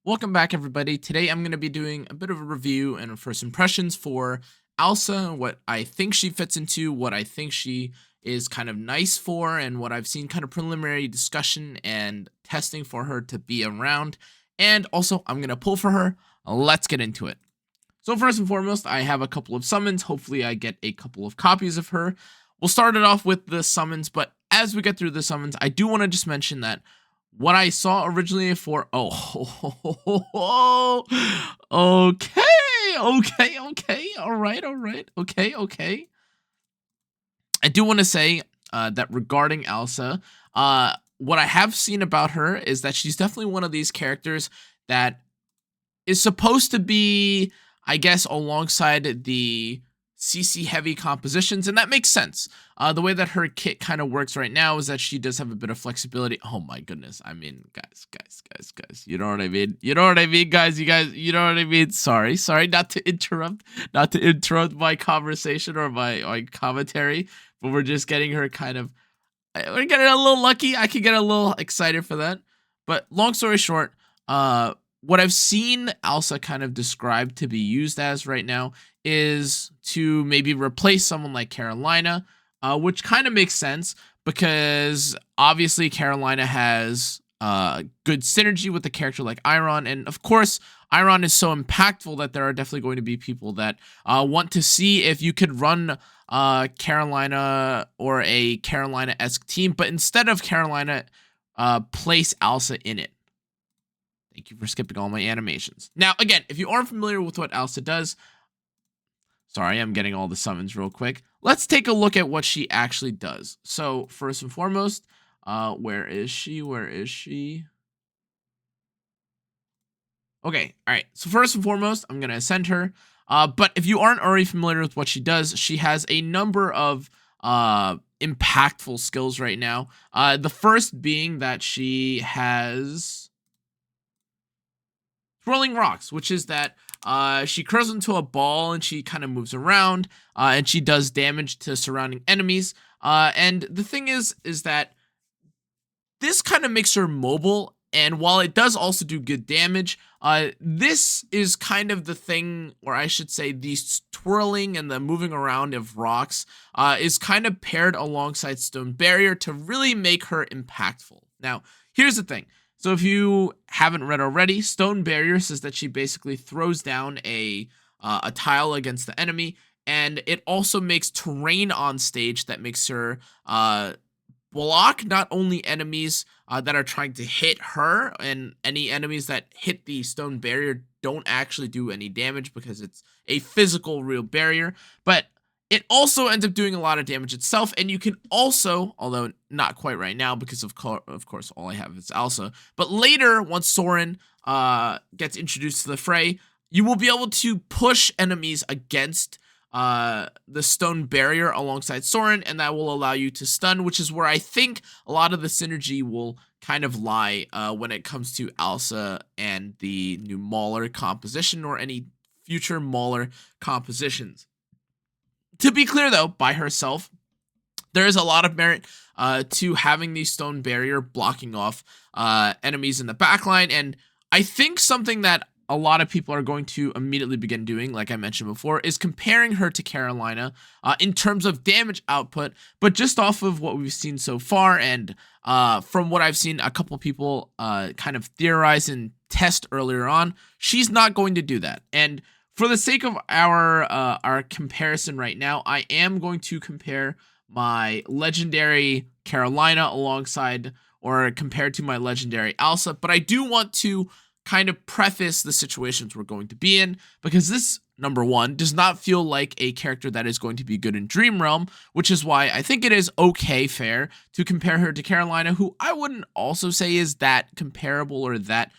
Welcome back, everybody. Today I'm going to be doing a bit of a review and first impressions for Alsa, what I think she fits into, what I think she is kind of nice for, and what I've seen kind of preliminary discussion and testing for her to be around. And also, I'm going to pull for her. Let's get into it. So first and foremost, I have a couple of summons. Hopefully I get a couple of copies of her. We'll start it off with the summons, but as we get through the summons, I do want to just mention that what I saw originally for okay, all right, okay. I do want to say that regarding Alsa, what I have seen about her is that she's definitely one of these characters that is supposed to be, I guess, alongside the CC heavy compositions, and that makes sense. The way that her kit kind of works right now is that she does have a bit of flexibility. Oh my goodness. I mean, guys, you know what I mean? You know what I mean, guys? You know what I mean? Sorry, not to interrupt my conversation or my commentary, but we're just getting her we're getting a little lucky. I could get a little excited for that. But long story short, what I've seen Alsa kind of described to be used as right now is to maybe replace someone like Cannaaaa, which kind of makes sense because obviously Cannaaaa has good synergy with a character like Iron, and of course Iron is so impactful that there are definitely going to be people that want to see if you could run Cannaaaa or a Cannaaaa-esque team, but instead of Cannaaaa, place Alsa in it. Thank you for skipping all my animations. Now, again, if you aren't familiar with what Alsa does, sorry, I'm getting all the summons real quick. Let's take a look at what she actually does. So, first and foremost, where is she? Okay, all right. So, first and foremost, I'm going to ascend her. But if you aren't already familiar with what she does, she has a number of impactful skills right now. The first being that she has Twirling Rocks, which is that she curls into a ball and she kind of moves around and she does damage to surrounding enemies. And the thing is that this kind of makes her mobile, and while it does also do good damage, this is kind of the thing, or I should say the twirling and the moving around of rocks is kind of paired alongside Stone Barrier to really make her impactful. Now, here's the thing. So if you haven't read already, Stone Barrier says that she basically throws down a tile against the enemy, and it also makes terrain on stage that makes her block not only enemies that are trying to hit her, and any enemies that hit the Stone Barrier don't actually do any damage because it's a physical real barrier, but it also ends up doing a lot of damage itself, and you can also, although not quite right now because of course all I have is Alsa, but later once Soren gets introduced to the fray, you will be able to push enemies against the Stone Barrier alongside Soren, and that will allow you to stun, which is where I think a lot of the synergy will kind of lie when it comes to Alsa and the new Mauler composition or any future Mauler compositions. To be clear, though, by herself, there is a lot of merit to having the Stone Barrier blocking off enemies in the backline, and I think something that a lot of people are going to immediately begin doing, like I mentioned before, is comparing her to Cannaaaa in terms of damage output, but just off of what we've seen so far, and from what I've seen a couple people kind of theorize and test earlier on, she's not going to do that. And for the sake of our comparison right now, I am going to compare my legendary Cannaaaa alongside or compared to my legendary Alsa, but I do want to kind of preface the situations we're going to be in, because this, number one, does not feel like a character that is going to be good in Dream Realm, which is why I think it is okay fair to compare her to Cannaaaa, who I wouldn't also say is that comparable or that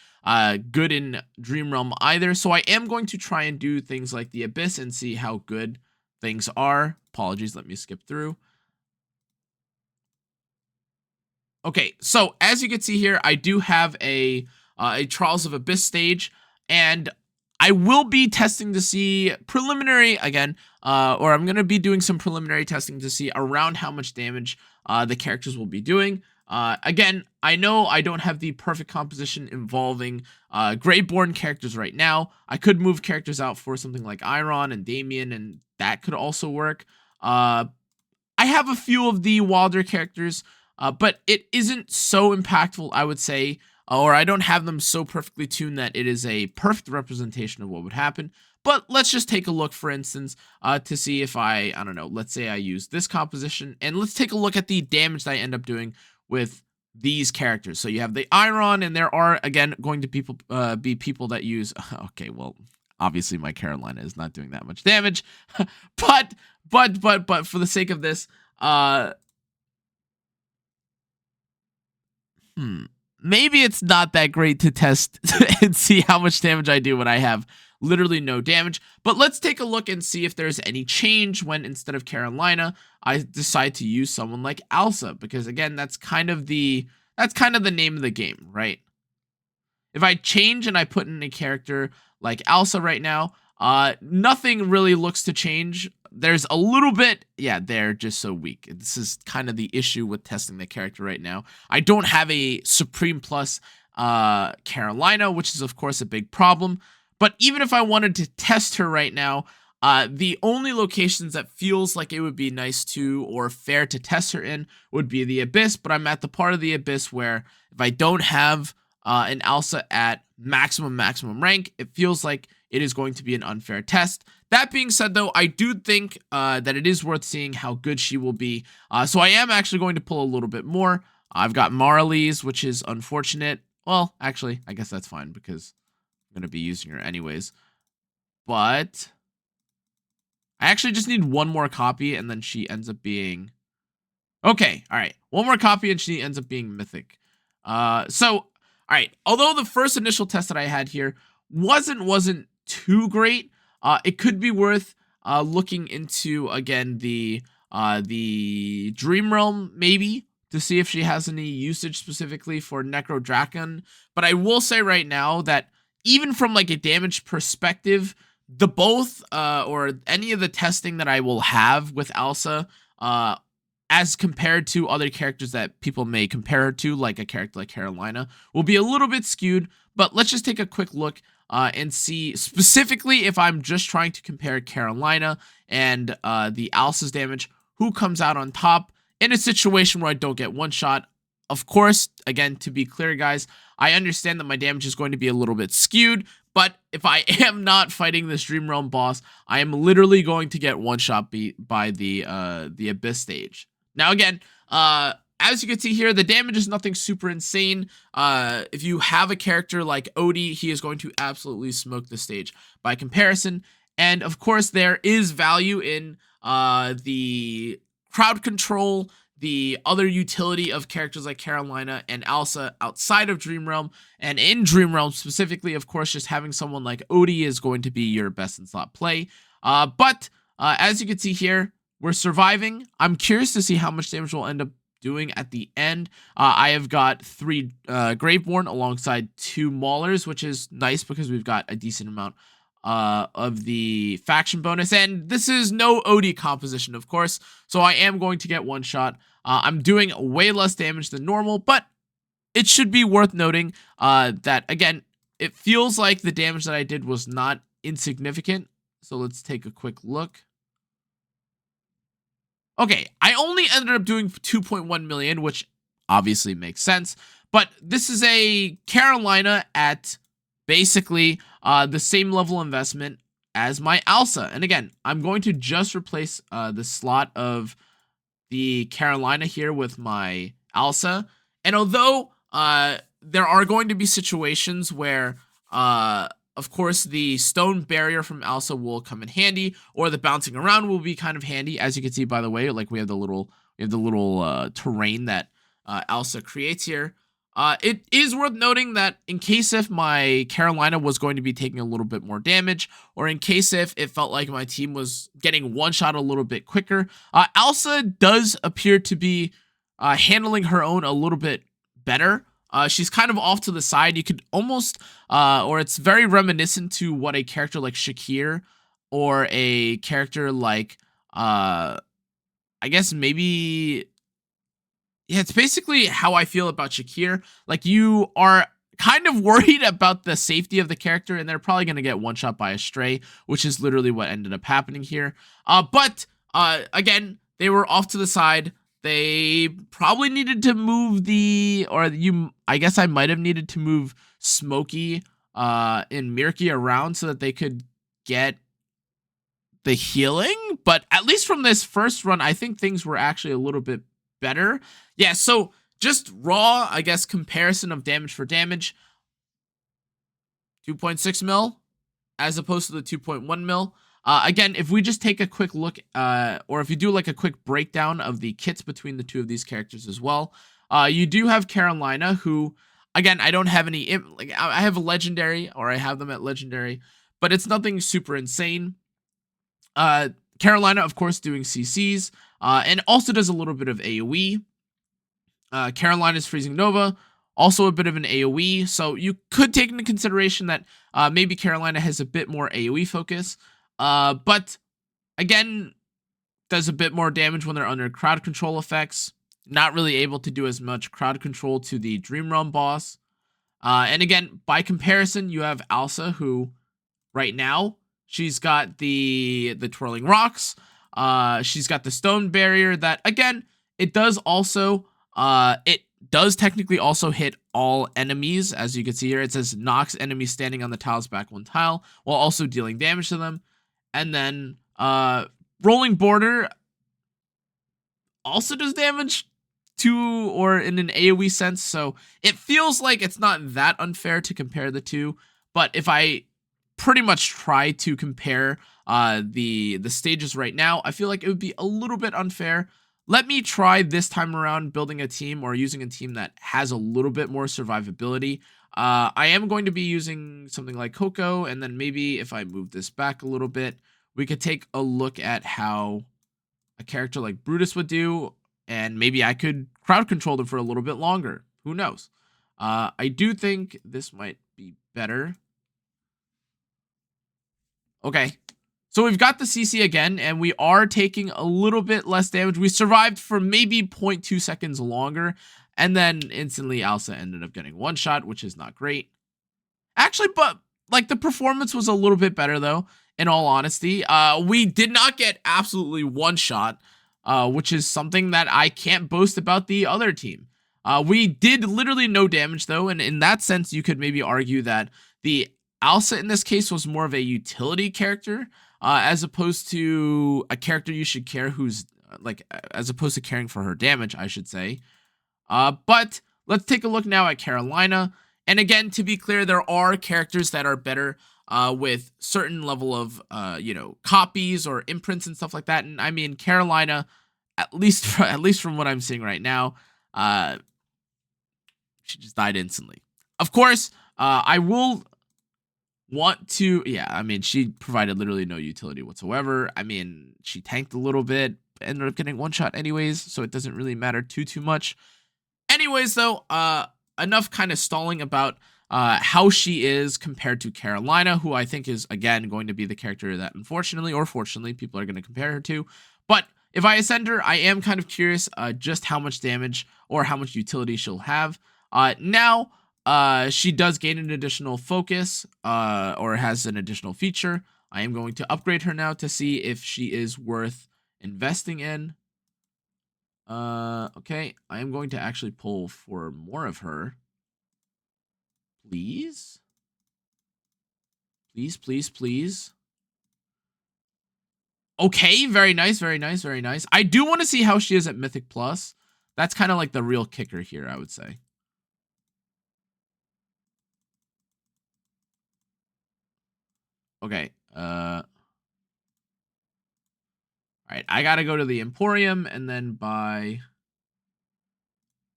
good in Dream Realm either. So I am going to try and do things like the Abyss and see how good things are. Apologies, let me skip through. Okay, so as you can see here, I do have a Trials of Abyss stage, and I will be testing to see preliminary again, or I'm going to be doing some preliminary testing to see around how much damage the characters will be doing. Again, I know I don't have the perfect composition involving Greyborn characters right now. I could move characters out for something like Iron and Damien, and that could also work. I have a few of the wilder characters, but it isn't so impactful, I would say, or I don't have them so perfectly tuned that it is a perfect representation of what would happen. But let's just take a look, for instance, to see if I don't know, let's say I use this composition, and let's take a look at the damage that I end up doing with these characters. So you have the Iron, and there are, again, going to be people that use, okay, well, obviously my Carolina is not doing that much damage, but for the sake of this, maybe it's not that great to test and see how much damage I do when I have literally no damage. But let's take a look and see if there's any change when, instead of Carolina, I decide to use someone like Alsa, because again, that's kind of the name of the game, right? If I change and I put in a character like Alsa right now, nothing really looks to change. There's a little bit, yeah, they're just so weak. This is kind of the issue with testing the character right now. I don't have a Supreme Plus Carolina, which is of course a big problem. But even if I wanted to test her right now, the only locations that feels like it would be nice to or fair to test her in would be the Abyss. But I'm at the part of the Abyss where if I don't have an Alsa at maximum rank, it feels like it is going to be an unfair test. That being said, though, I do think that it is worth seeing how good she will be. So I am actually going to pull a little bit more. I've got Marley's, which is unfortunate. Well, actually, I guess that's fine because I'm going to be using her anyways. But I actually just need one more copy, and then she ends up being... Okay, all right. One more copy, and she ends up being Mythic. All right. Although the first initial test that I had here wasn't too great, it could be worth looking into, again, the Dream Realm, maybe, to see if she has any usage specifically for Necro Draken. But I will say right now that even from like a damage perspective, the both or any of the testing that I will have with Alsa, as compared to other characters that people may compare her to, like a character like Carolina, will be a little bit skewed. But let's just take a quick look and see specifically, if I'm just trying to compare Carolina and the Alsa's damage, who comes out on top in a situation where I don't get one shot. Of course, again, to be clear, guys, I understand that my damage is going to be a little bit skewed, but if I am not fighting this Dream Realm boss, I am literally going to get one shot by the Abyss stage. Now, again, as you can see here, the damage is nothing super insane. If you have a character like Odie, he is going to absolutely smoke the stage by comparison. And of course, there is value in the crowd control, the other utility of characters like Carolina and Alsa outside of Dream Realm. And in Dream Realm specifically, of course, just having someone like Odie is going to be your best in slot play. But as you can see here, we're surviving. I'm curious to see how much damage we'll end up doing at the end. I have got 3 Graveborn alongside 2 Maulers, which is nice because we've got a decent amount of the faction bonus. And this is no Odie composition, of course, so I am going to get one shot. I'm doing way less damage than normal, but it should be worth noting that, again, it feels like the damage that I did was not insignificant. So let's take a quick look. Okay, I only ended up doing 2.1 million, which obviously makes sense. But this is a Carolina at basically the same level investment as my Alsa. And again, I'm going to just replace the slot of the Carolina here with my Alsa. And although there are going to be situations where of course, the stone barrier from Alsa will come in handy, or the bouncing around will be kind of handy. As you can see, by the way, like we have the little terrain that Alsa creates here. It is worth noting that in case if my Carolina was going to be taking a little bit more damage, or in case if it felt like my team was getting one shot a little bit quicker, Alsa does appear to be handling her own a little bit better. She's kind of off to the side. You could almost, or it's very reminiscent to what a character like Shakir or a character like, I guess maybe Yeah, it's basically how I feel about Shakir. Like, you are kind of worried about the safety of the character, and they're probably going to get one shot by a stray, which is literally what ended up happening here. But again, they were off to the side. They probably needed to move I guess I might have needed to move Smokey and Mirky around so that they could get the healing. But at least from this first run, I think things were actually a little bit better. Yeah, so just raw, I guess, comparison of damage for damage. 2.6 mil as opposed to the 2.1 mil. Again, if we just take a quick look, or if you do like a quick breakdown of the kits between the two of these characters as well, you do have Carolina, who, again, I don't have any, like, I have a legendary, or I have them at legendary, but it's nothing super insane. Carolina, of course, doing CCs, and also does a little bit of AoE. Carolina's Freezing Nova, also a bit of an AoE, so you could take into consideration that maybe Carolina has a bit more AoE focus, but again, does a bit more damage when they're under crowd control effects. Not really able to do as much crowd control to the Dream Realm boss. And again, by comparison, you have Alsa, who right now she's got the twirling rocks. She's got the stone barrier that, again, it does also it does technically also hit all enemies. As you can see here, it says knocks enemies standing on the tiles back one tile while also dealing damage to them. And then rolling border also does damage to, or in an AoE sense, so it feels like it's not that unfair to compare the two. But if I pretty much try to compare the stages right now, I feel like it would be a little bit unfair. Let me try this time around building a team, or using a team that has a little bit more survivability. I am going to be using something like Coco, and then maybe if I move this back a little bit, we could take a look at how a character like Brutus would do, and maybe I could crowd control them for a little bit longer. Who knows? I do think this might be better. Okay, so we've got the CC again, and we are taking a little bit less damage. We survived for maybe 0.2 seconds longer, and then instantly Alsa ended up getting one shot, which is not great. Actually, but like, the performance was a little bit better though, in all honesty. We did not get absolutely one shot, which is something that I can't boast about the other team. We did literally no damage though, and in that sense, you could maybe argue that the Alsa in this case was more of a utility character, as opposed to a character you should care who's as opposed to caring for her damage, I should say. But let's take a look now at Carolina. And again, to be clear, there are characters that are better with certain level of, copies or imprints and stuff like that. And I mean, Carolina, at least from what I'm seeing right now, she just died instantly. Of course, I will want to, yeah, I mean, she provided literally no utility whatsoever. I mean, she tanked a little bit, ended up getting one shot anyways, so it doesn't really matter too much. Anyways, though, enough kind of stalling about how she is compared to Carolina, who I think is, again, going to be the character that, unfortunately or fortunately, people are going to compare her to. But if I ascend her, I am kind of curious just how much damage or how much utility she'll have. Now, she does gain an additional focus, or has an additional feature. I am going to upgrade her now to see if she is worth investing in. Okay, I am going to actually pull for more of her. Please? Please, please, please. Okay, very nice, very nice, very nice. I do want to see how she is at Mythic Plus. That's kind of like the real kicker here, I would say. Okay, all right, I gotta go to the Emporium and then buy...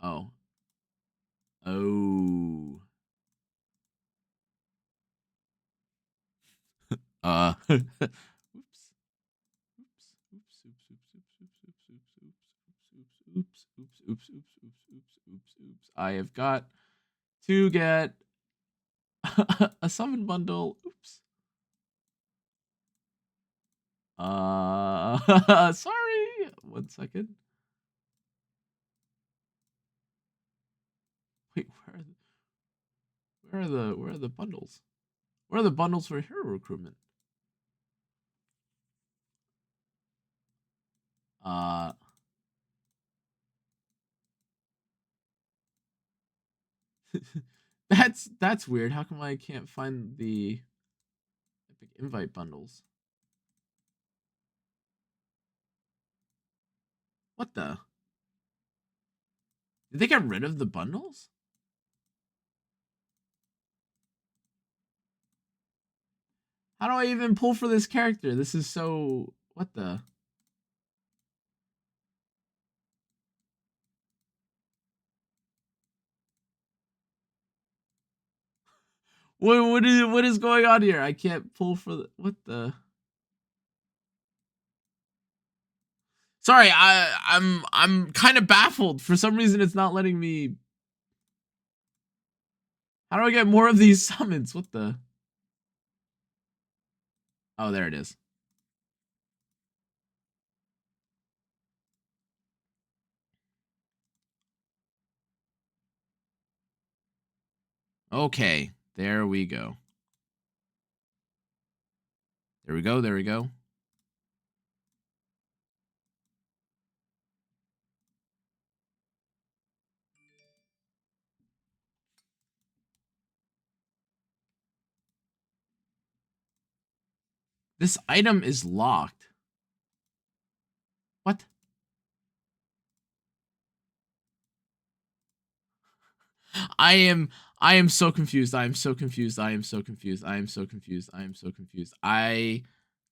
Oh. Oh. Oops. Oops. I have got to get a summon bundle. Oops. Sorry. 1 second. Wait, where are the bundles? Where are the bundles for hero recruitment? That's weird. How come I can't find the Epic invite bundles? What the? Did they get rid of the bundles? How do I even pull for this character? This is so... What the? What is going on here? I can't pull for the... What the? Sorry, I'm kind of baffled. For some reason, it's not letting me... How do I get more of these summons? What the? Oh, there it is. Okay, there we go. There we go, there we go. This item is locked. What? I am so confused. I am so confused. I am so confused. I am so confused. I am so confused. I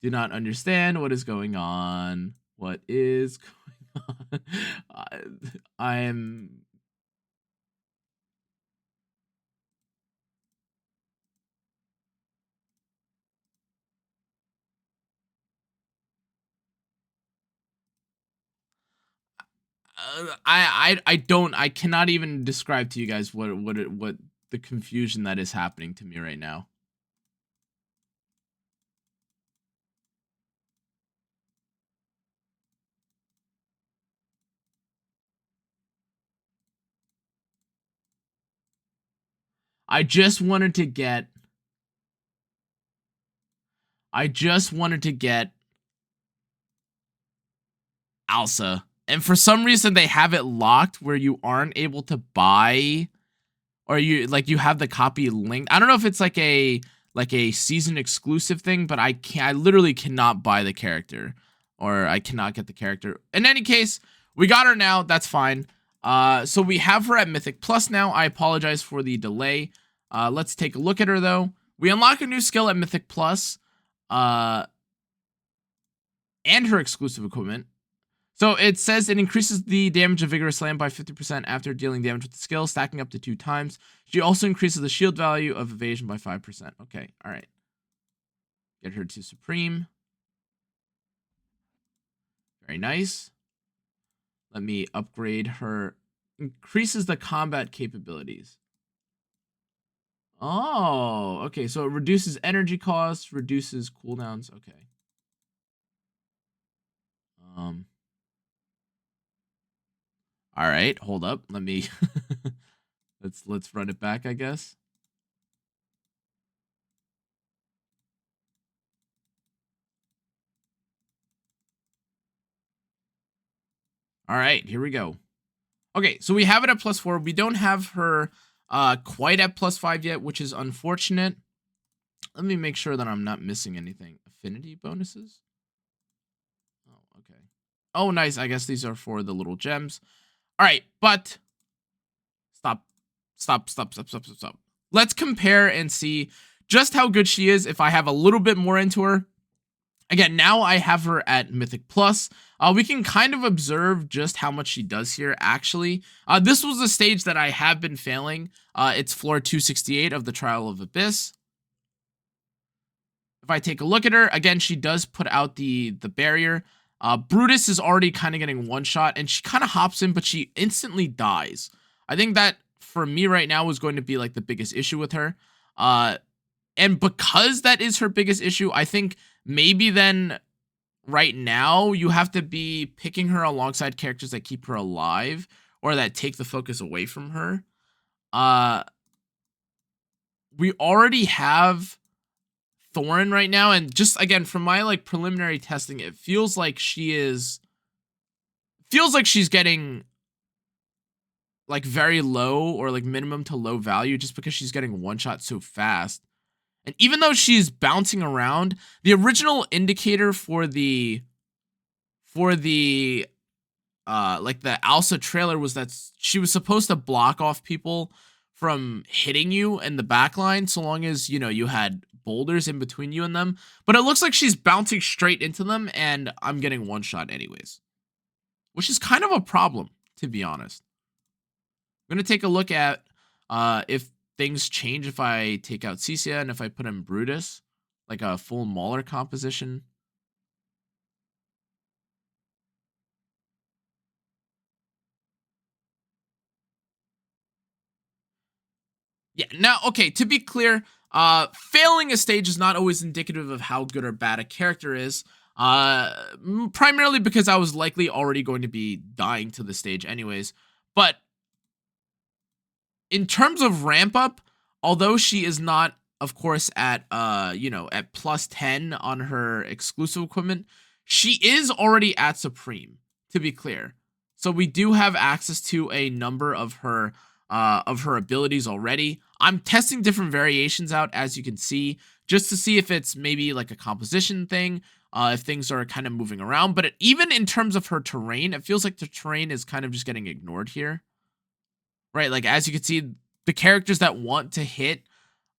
do not understand what is going on. What is going on? I am... I cannot even describe to you guys what the confusion that is happening to me right now. I just wanted to get Alsa, and for some reason they have it locked where you aren't able to buy, or you have the copy linked. I don't know if it's like a season exclusive thing, but I literally cannot buy the character, or I cannot get the character. In any case, we got her now. That's fine. So we have her at Mythic Plus now. I apologize for the delay. Let's take a look at her though. We unlock a new skill at Mythic Plus, and her exclusive equipment. So it says it increases the damage of Vigorous Slam by 50% after dealing damage with the skill, stacking up to 2 times. She also increases the shield value of evasion by 5%. Okay, alright. Get her to Supreme. Very nice. Let me upgrade her. Increases the combat capabilities. Oh, okay. So it reduces energy costs, reduces cooldowns. Okay. All right, hold up. Let me let's run it back, I guess. All right, here we go. Okay, so we have it at +4. We don't have her quite at +5 yet, which is unfortunate. Let me make sure that I'm not missing anything. Affinity bonuses? Oh, okay. Oh, nice. I guess these are for the little gems. All right, but stop. Let's compare and see just how good she is if I have a little bit more into her. Again, now I have her at Mythic Plus. We can kind of observe just how much she does here, actually. This was a stage that I have been failing. It's floor 268 of the Trial of Abyss. If I take a look at her, again, she does put out the barrier. Brutus is already kind of getting one shot, and she kind of hops in, but she instantly dies. I think that, for me right now, was going to be like the biggest issue with her. And because that is her biggest issue, I think maybe then right now you have to be picking her alongside characters that keep her alive or that take the focus away from her. we already have Thorin right now, and just again from my like preliminary testing, it feels like she's getting like very low or like minimum to low value just because she's getting one shot so fast. And even though she's bouncing around, the original indicator for the like the Alsa trailer was that she was supposed to block off people from hitting you in the back line so long as, you know, you had boulders in between you and them. But it looks like she's bouncing straight into them and I'm getting one shot anyways, which is kind of a problem, to be honest. I'm going to take a look at if things change if I take out Cisia and if I put in Brutus, like a full Mauler composition. Yeah, now, okay, to be clear, failing a stage is not always indicative of how good or bad a character is, primarily because I was likely already going to be dying to the stage anyways. But in terms of ramp up, although she is not, of course, at you know, at plus 10 on her exclusive equipment, she is already at Supreme, to be clear. So we do have access to a number of her abilities already. I'm testing different variations out, as you can see, just to see if it's maybe like a composition thing, if things are kind of moving around. But even in terms of her terrain, it feels like the terrain is kind of just getting ignored here. Right, like as you can see, the characters that want to hit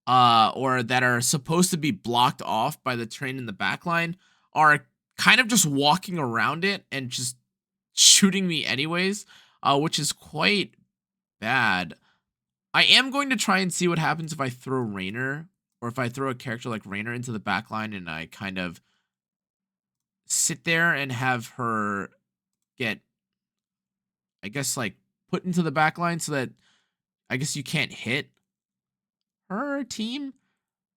or that are supposed to be blocked off by the terrain in the backline are kind of just walking around it and just shooting me anyways, which is quite bad. I am going to try and see what happens if I throw Raynor, or if I throw a character like Raynor into the backline and I kind of sit there and have her get, I guess, like put into the backline so that I guess you can't hit her team.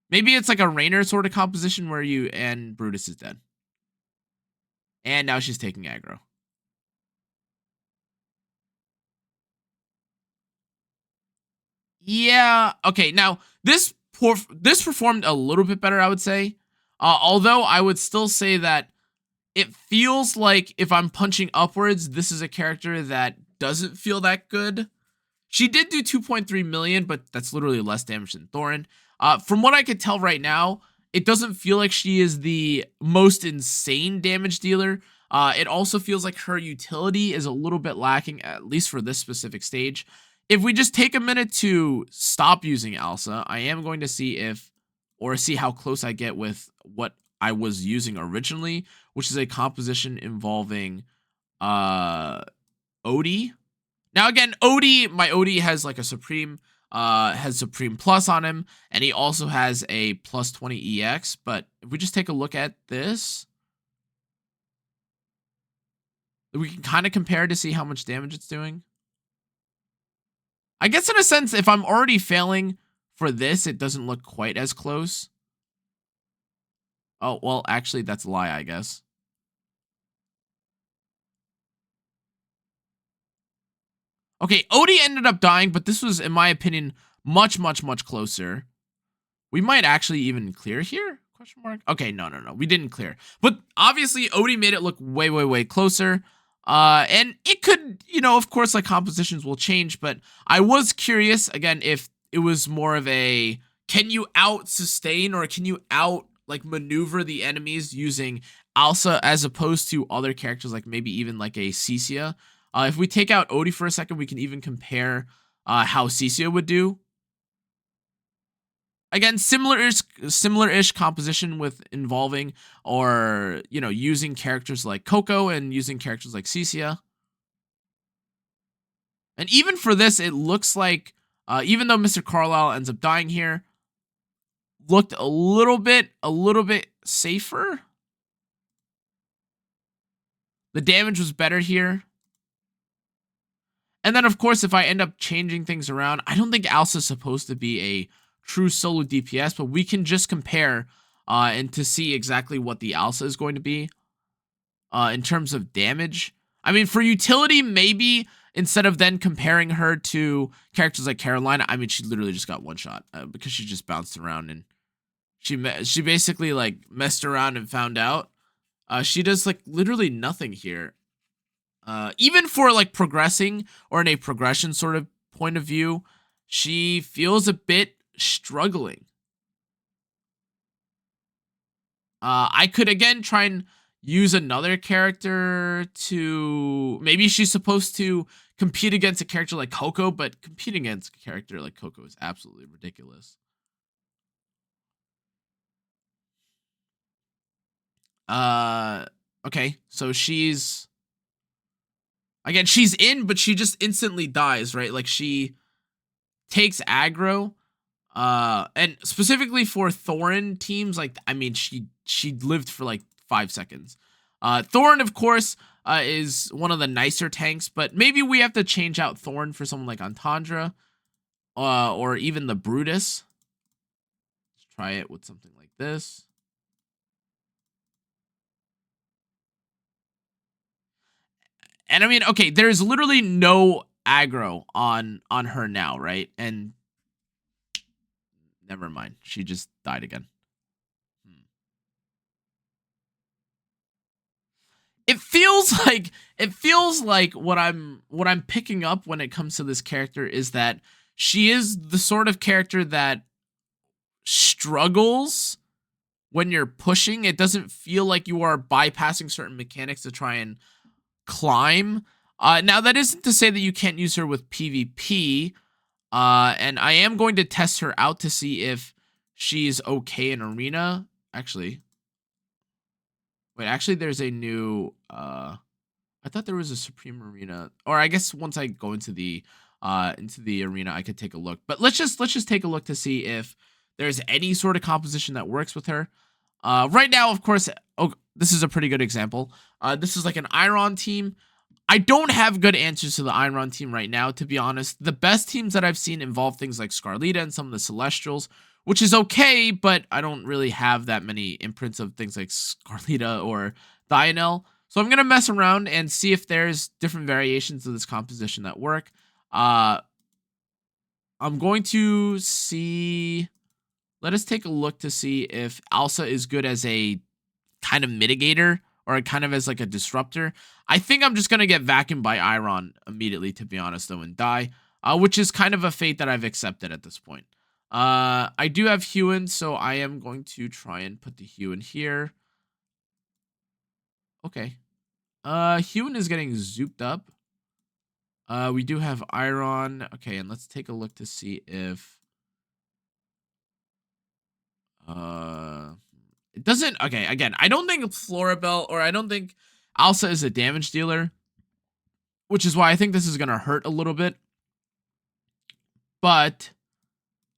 Maybe it's like a Raynor sort of composition where you and Brutus is dead. And now she's taking aggro. Yeah, okay, now this performed a little bit better, I would say. Although I would still say that it feels like if I'm punching upwards, this is a character that doesn't feel that good. She did do 2.3 million, but that's literally less damage than Thorin. From what I could tell right now, it doesn't feel like she is the most insane damage dealer. It also feels like her utility is a little bit lacking, at least for this specific stage. If we just take a minute to stop using Alsa, I am going to see see how close I get with what I was using originally, which is a composition involving Odie. Now again, my Odie has like a Supreme, has Supreme Plus on him, and he also has a plus 20 EX, but if we just take a look at this, we can kind of compare to see how much damage it's doing. I guess in a sense, if I'm already failing for this, it doesn't look quite as close. Oh, well, actually, that's a lie, I guess. Okay, Odie ended up dying, but this was, in my opinion, much, much, much closer. We might actually even clear here? Question mark. Okay, no. We didn't clear. But obviously, Odie made it look way, way, way closer. And it could, you know, of course, like compositions will change, but I was curious, again, if it was more of a, can you out sustain or can you out like maneuver the enemies using Alsa as opposed to other characters like maybe even like a Cisia? If we take out Odie for a second, we can even compare how Cisia would do. Again, similar-ish composition with involving or, you know, using characters like Coco and using characters like Cisia. And even for this, it looks like, even though Mr. Carlisle ends up dying here, looked a little bit safer. The damage was better here. And then, of course, if I end up changing things around, I don't think Alsa's supposed to be a true solo DPS, but we can just compare and to see exactly what the Alsa is going to be in terms of damage. I mean, for utility, maybe instead of then comparing her to characters like Carolina. I mean, she literally just got one shot because she just bounced around and she basically like messed around and found out. She does like literally nothing here. Even for like progressing or in a progression sort of point of view, she feels a bit struggling. I could again try and use another character to, maybe she's supposed to compete against a character like Coco, but competing against a character like Coco is absolutely ridiculous. Okay, so she's in, but she just instantly dies, right? Like she takes aggro. And specifically for Thorin teams, like I mean, she lived for like 5 seconds. Thorin, of course, is one of the nicer tanks, but maybe we have to change out Thorin for someone like Antandra, or even the Brutus. Let's try it with something like this. And I mean, okay, there's literally no aggro on her now, right? And never mind, she just died again. It feels like what I'm picking up when it comes to this character is that she is the sort of character that struggles when you're pushing. It doesn't feel like you are bypassing certain mechanics to try and climb. Now that isn't to say that you can't use her with PvP. And I am going to test her out to see if she's okay in arena. Actually, wait, actually there's a new I thought there was a Supreme Arena, or I guess once I go into the arena I could take a look. But let's just take a look to see if there's any sort of composition that works with her. Right now, of course, oh, this is a pretty good example. This is like an Iron team. I don't have good answers to the Iron team right now, to be honest. The best teams that I've seen involve things like Scarlita and some of the Celestials, which is okay, but I don't really have that many imprints of things like Scarlita or Dianel. So I'm going to mess around and see if there's different variations of this composition that work. I'm going to see... Let us take a look to see if Alsa is good as a kind of mitigator or kind of as like a disruptor. I think I'm just going to get vacuumed by Iron immediately, to be honest, though, and die, which is kind of a fate that I've accepted at this point. I do have Hewin, so I am going to try and put the Hewin here. Okay. Hewin is getting zooped up. We do have Iron. Okay, and let's take a look to see if... it doesn't... Okay, again, I don't think Florabelle, or I don't think Alsa is a damage dealer, which is why I think this is going to hurt a little bit. But,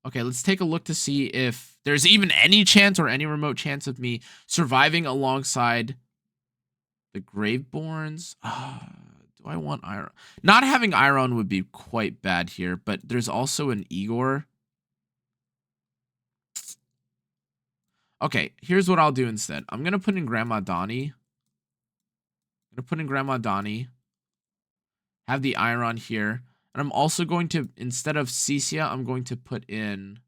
okay, let's take a look to see if there's even any chance or any remote chance of me surviving alongside the Graveborns. Do I want Iron? Not having Iron would be quite bad here, but there's also an Igor. Okay, here's what I'll do instead. I'm going to put in Grandma Donnie. Have the Iron here. And I'm also going to, instead of Cecia, I'm going to put in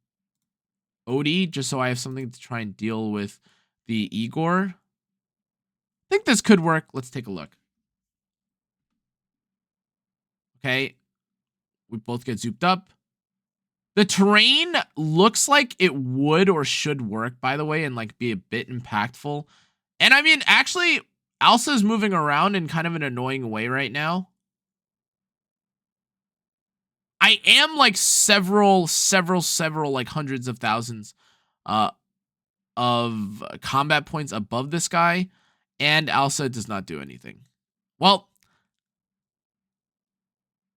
Odie, just so I have something to try and deal with the Igor. I think this could work. Let's take a look. Okay. We both get zooped up. The terrain looks like it would or should work, by the way, and like be a bit impactful. And I mean, actually, Alsa's moving around in kind of an annoying way right now. I am like several like hundreds of thousands of combat points above this guy, and Alsa does not do anything. Well,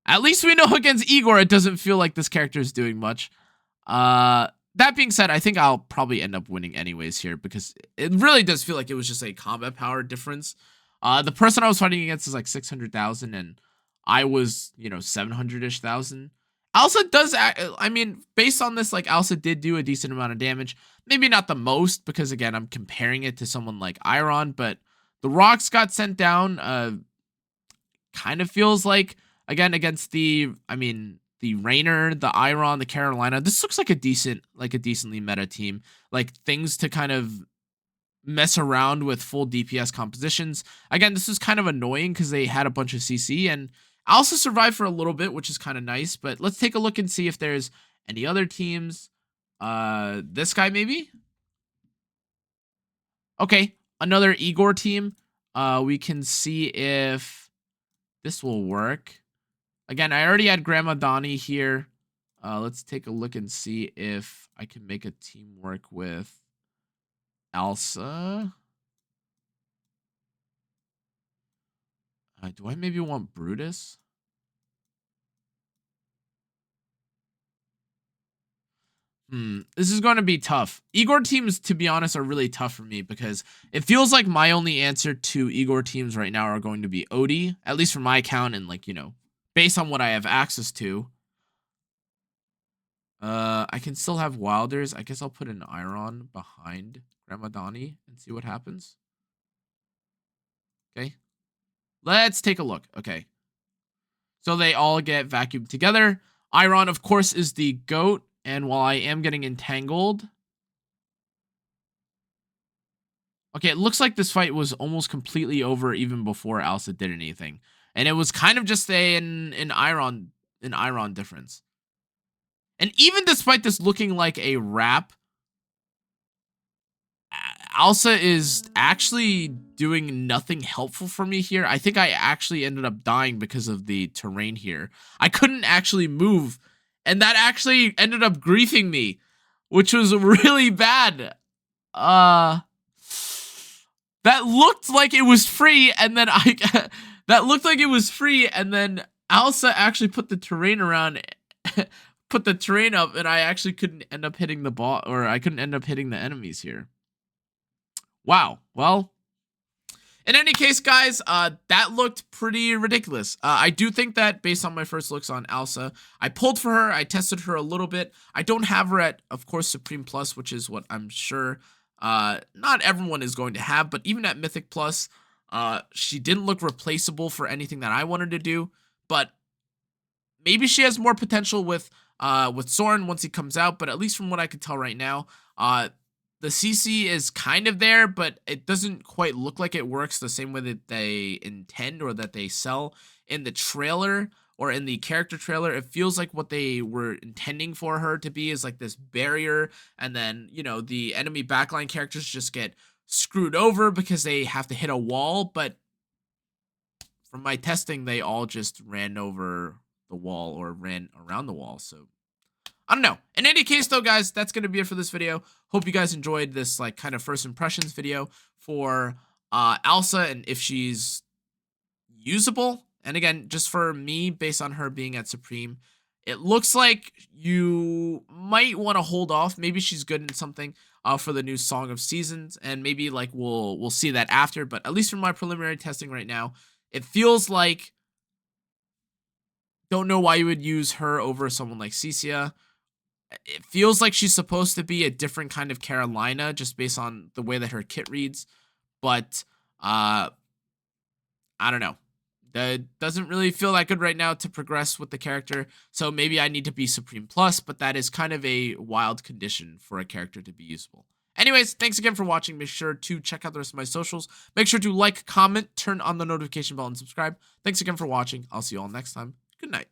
at least we know against Igor it doesn't feel like this character is doing much. That being said, I think I'll probably end up winning anyways here, because it really does feel like it was just a combat power difference. The person I was fighting against is like 600,000 and I was, 700-ish thousand. Alsa does, I mean, based on this, like, Alsa did do a decent amount of damage. Maybe not the most, because, again, I'm comparing it to someone like Iron, but the rocks got sent down. Kind of feels like again, against the Rainer, the Iron, the Carolina. This looks like a decently meta team. Like things to kind of mess around with full DPS compositions. Again, this is kind of annoying because they had a bunch of CC, and I also survived for a little bit, which is kind of nice. But let's take a look and see if there's any other teams. This guy maybe? Okay, another Igor team. We can see if this will work. Again, I already had Grandma Donnie here. Let's take a look and see if I can make a team work with Alsa. Do I maybe want Brutus? This is going to be tough. Igor teams, to be honest, are really tough for me because it feels like my only answer to Igor teams right now are going to be Odie, at least for my account and like, you know, based on what I have access to. I can still have Wilders. I guess I'll put an Iron behind Grandma Donnie and see what happens. Okay. Let's take a look. Okay. So they all get vacuumed together. Iron, of course, is the GOAT. And while I am getting entangled... Okay, it looks like this fight was almost completely over even before Alsa did anything. And it was kind of just an Iron difference. And even despite this looking like a wrap, Alsa is actually doing nothing helpful for me here. I think I actually ended up dying because of the terrain here. I couldn't actually move, and that actually ended up griefing me, which was really bad. That looked like it was free, and then that looked like it was free, and then Alsa actually put the terrain around, put the terrain up, and I actually couldn't end up hitting the ball, or I couldn't end up hitting the enemies here. Wow. Well, in any case, guys, that looked pretty ridiculous. I do think that based on my first looks on Alsa, I pulled for her. I tested her a little bit. I don't have her at, of course, Supreme Plus, which is what I'm sure not everyone is going to have. But even at Mythic Plus, she didn't look replaceable for anything that I wanted to do. But maybe she has more potential with Soren once he comes out. But at least from what I could tell right now, the CC is kind of there, but it doesn't quite look like it works the same way that they intend or that they sell in the trailer or in the character trailer. It feels like what they were intending for her to be is like this barrier, and then, you know, the enemy backline characters just get screwed over because they have to hit a wall. But from my testing, they all just ran over the wall or ran around the wall. So I don't know. In any case, though, guys, that's going to be it for this video. Hope you guys enjoyed this, like, kind of first impressions video for Alsa and if she's usable. And again, just for me, based on her being at Supreme, it looks like you might want to hold off. Maybe she's good in something for the new Song of Seasons, and maybe, like, we'll see that after. But at least from my preliminary testing right now, it feels like... Don't know why you would use her over someone like Ceccia. It feels like she's supposed to be a different kind of Carolina just based on the way that her kit reads. But, I don't know. That doesn't really feel that good right now to progress with the character. So maybe I need to be Supreme Plus, but that is kind of a wild condition for a character to be usable. Anyways, thanks again for watching. Make sure to check out the rest of my socials. Make sure to like, comment, turn on the notification bell, and subscribe. Thanks again for watching. I'll see you all next time. Good night.